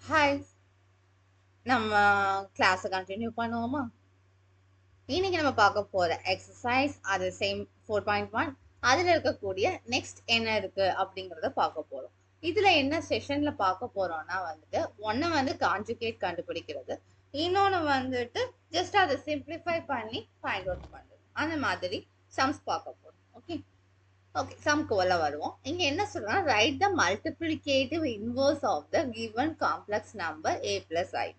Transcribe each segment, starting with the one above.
Hi, நம்ம கிளாஸை continue பண்ணுவோமா? இன்னைக்கு நம்ம பார்க்க போற எக்ஸசைஸ் அது சேம் 4.1. அதில் இருக்கக்கூடிய நெக்ஸ்ட் என்ன இருக்கு அப்படிங்கிறத பார்க்க போறோம். இதுல என்ன செஷன்ல பார்க்க போறோம்னா ஒன்னு கான்ஜுகேட் கண்டுபிடிக்கிறது, இன்னொன்னு ஜஸ்ட் அதை சிம்பிளிஃபை பண்ணி ஃபைண்ட் அவுட் பண்றது. அந்த மாதிரி சம்ஸ் பார்க்க போறோம். ஓகே ஓகே சம்க்கு உள்ள வருவோம். இங்க என்ன சொல்றோம்னா, right the multiplicative inverse of the given complex number a plus ib.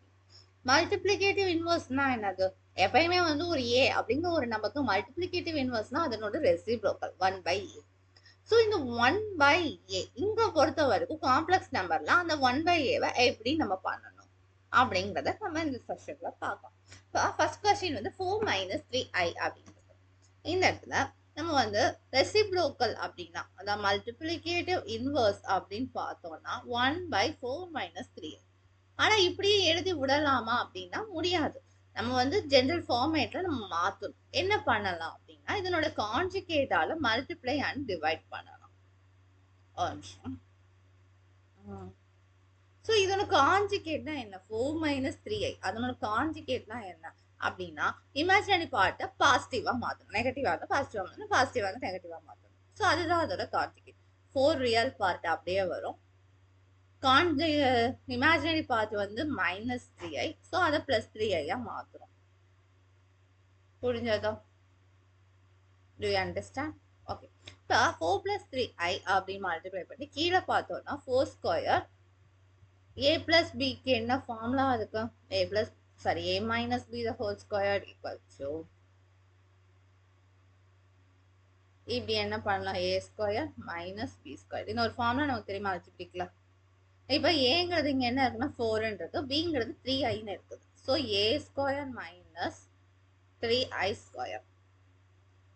Multiplicative இன்வர்ஸ்னா என்னது? எப்பயுமே ஒரு ஏ அப்படிங்கிற ஒரு நமக்கு மல்டிப்ளிகேட்டிவ் இன்வர்ஸ்னா அதனோட ரெசிப்ரோக்கல் 1/a. ஸோ இந்த 1/a இங்க பொறுத்த வரைக்கும் காம்ப்ளெக்ஸ் நம்பர்ல அந்த 1/a எப்படி நம்ம பண்ணணும் அப்படிங்கிறத நம்ம இந்த செஷன்ல பார்க்கலாம். ஃபர்ஸ்ட் கொஸ்டின் 4 - 3i அப்படிங்கிறது. இந்த இடத்துல நம்ம ரெசிப்ரோக்கல் அப்படின்னா அதாவது மல்டிப்ளிகேட்டிவ் இன்வர்ஸ் அப்படின்னு பார்த்தோம்னா 1/4 - 3i. ஆனா இப்படியே எழுதி விடலாமா அப்படின்னா முடியாது. நம்ம ஜெனரல் ஃபார்மேட்ல நம்ம மாத்தணும். என்ன பண்ணலாம் அப்படின்னா இதனோட கான்ஜுகேட்டால மல்டிப்ளை அண்ட் டிவைட் பண்ணலாம். ஒரு நிமிஷம். ஸோ இதோட கான்ஜுகேட்னா என்ன? 4 - 3i. அதனோட கான்ஜுகேட்னா என்ன அப்படின்னா இமேஜினரி பார்ட்டை பாசிட்டிவா மாத்தணும். நெகட்டிவா இருந்தா பாசிட்டிவா மாத்தணும், பாசிட்டிவா இருந்தா நெகட்டிவா மாத்தணும். ஸோ அதுதான் அதோட கான்ஜுகேட். 4 ரியல் பார்ட் அப்படியே வரும். Imaginary part -3i. ஸோ அதை +3i மாத்துறோம். புரிஞ்சதா? To you understand? ஓகே. இப்போ 4 + 3i அப்படின்னு மல்டிப்ளை பண்ணி கீழே பார்த்தோம்னா 4 ஸ்கொயர் a plus bக்கு என்ன ஃபார்முலா இருக்கு? a minus b the whole square equal to, இப்படி என்ன பண்ணலாம்? a square minus b square. இன்னொரு ஃபார்முலா நமக்கு தெரியுமா? வச்சுக்கலாம். இப்போ ஏங்கிறது இங்க என்ன இருக்குன்னா 4 இருக்கு, பிங்கிறது 3iன்னு இருக்குது. So a square minus 3i square.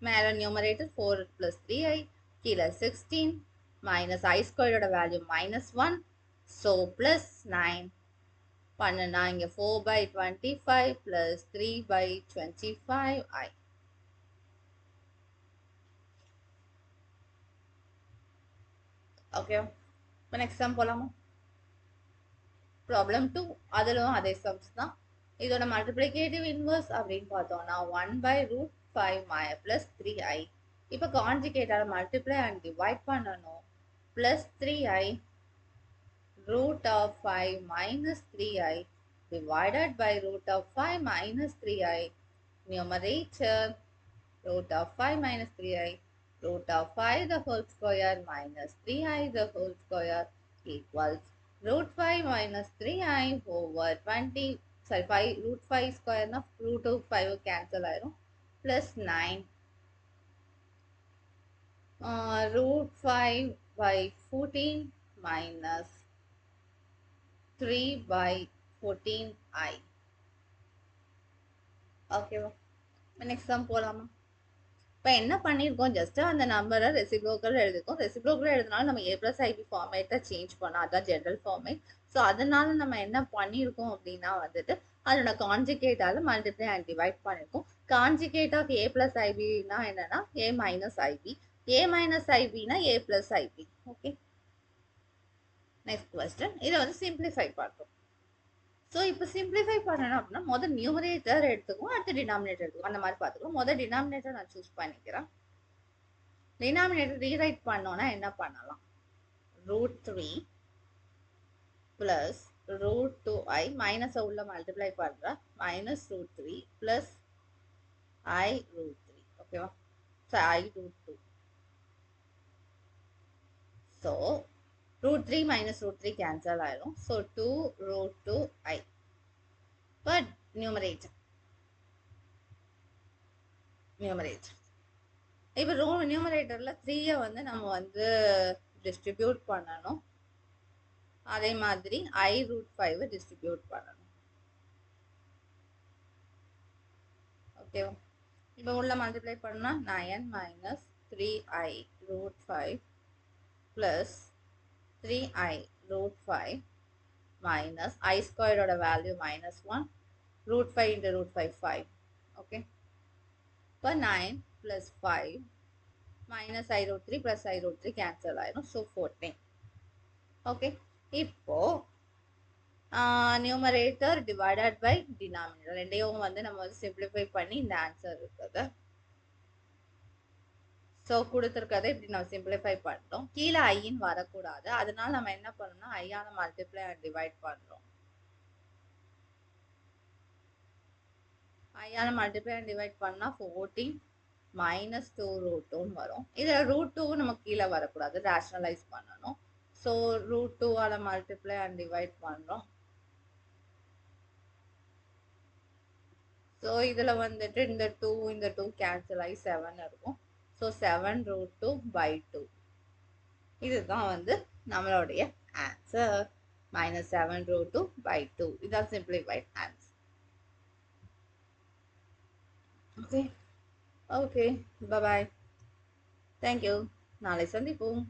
மேல நியூமரேட்டர் 4 + 3i, கீழே 16 மைனஸ் i ஸ்கொயரோட வேல்யூ -1. ஸோ +9 பண்ணுனா இங்க 4/25 + 3/25i. ஓகே, இப்போ நெக்ஸ்ட் சம் போலாமா? ப்ராப்ளம் 2. அதிலும் அதே சம்ஸ் தான். இதோட மல்டிப்ளிகேட்டிவ் இன்வர்ஸ் அப்படின்னு பார்த்தோம்னா 1/√5 + 3i. இப்போ கான்ஜுகேட்டால மல்டிப்ளை அண்ட் டிவைட் பண்ணணும். +3i √5 - 3i divided by √5 - 3i. Numerator √5 - 3i √5 the whole square minus 3i the whole square equals √5 - 3i over 20. Sorry, 5 √5 square na √5 cancel ஆயிரும். +9 √5/14 minus 3/14i. ஓகேவா? Next sum போலாமா? இப்போ என்ன பண்ணியிருக்கோம்? ஜஸ்ட் அந்த நம்பரை ரெசிப்ரோக்கல் எழுதிருக்கோம். ரெசிப்ரோக்கல் எழுதினாலும் நம்ம a + ib ஃபார்மேட்டை சேஞ்ச் பண்ணோம். அதுதான் ஜென்ரல் ஃபார்மேட். ஸோ அதனால நம்ம என்ன பண்ணியிருக்கோம் அப்படின்னா அதோட கான்ஜுகேட்டால மல்டிப்ளை அண்ட் டிவைட் பண்ணியிருக்கோம். கான்ஜுகேட் ஆஃப் a + ibனா என்னன்னா a - ib. a - ibனா a + ib. Okay, next question. இதை சிம்பிளிஃபை பண்ணுறோம். ஸோ இப்போ சிம்பிளிஃபை பண்ணணும் அப்படின்னா முதல் நியூமரேட்டர் எடுத்துக்குவோம், அடுத்து டினாமினேட்டர் எடுத்துக்குவோம். அந்த மாதிரி பார்த்துக்குவோம். முதல் டினாமினேட்டர் நான் சூஸ் பண்ணிக்கிறேன். டினாமினேட்டர் ரீரைட் பண்ணோம்னா என்ன பண்ணலாம்? √3 + √2i மைனஸை உள்ள மல்டிப்ளை பண்ணுறேன். -√3 + i√3. ஓகேவா? So i√2. ஸோ √3 - √3 கேன்சல் ஆயிடும். So 2√2i. பட் நியூமரேட்டர் இப்போ நியூமரேட்டர்ல 3 நம்ம டிஸ்ட்ரிபியூட் பண்ணணும். அதே மாதிரி i√5 டிஸ்ட்ரிபியூட் பண்ணணும். ஓகேவா? இப்போ உள்ள மல்டிப்ளை பண்ணா 9 - 3i√5 + 3i√5 minus i ஸ்கொயரோட வேல்யூ -1. √5 into √5 5. ஓகே, இப்போ 9 + 5 minus i√3 plus i√3 cancel ஆயிடும். ஸோ 14. ஓகே, இப்போ நியூமரேட்டர் டிவைடட் பை டினாமினேட்டர் ரெண்டையும் வந்து நம்ம வந்து சிம்பிளிஃபை பண்ணி இந்த ஆன்சர் இருக்குது. ஸோ கொடுத்துருக்கதை இப்படி நம்ம சிம்பிளிஃபை பண்ணிட்டோம். கீழே ஐன்னு வரக்கூடாது, அதனால நம்ம என்ன பண்ணோம்னா ஐயால மல்டிப்ளை அண்ட் டிவைட் பண்ணுறோம். ஐயால மல்டிப்ளை அண்ட் டிவைட் பண்ணால் 14 மைனஸ் 2 ரூட் 2 வரும். இதில் ரூட் 2 நமக்கு கீழே வரக்கூடாது, ரேஷனலைஸ் பண்ணணும். ஸோ ரூட் 2ஆல மல்டிப்ளை அண்ட் டிவைட் பண்ணுறோம். ஸோ இதில் வந்துட்டு இந்த 2 கேன்சல் ஆகி 7 இருக்கும். So 7 root 2 by 2. இதுதான் வந்து நம்மளுடைய ஆன்சர். Minus 7 root 2 by 2. இதான் சிம்பிளிஃபைட் ஆன்சர். ஓகே ஓகே, பாய். தேங்க்யூ. நாளை சந்திப்போம்.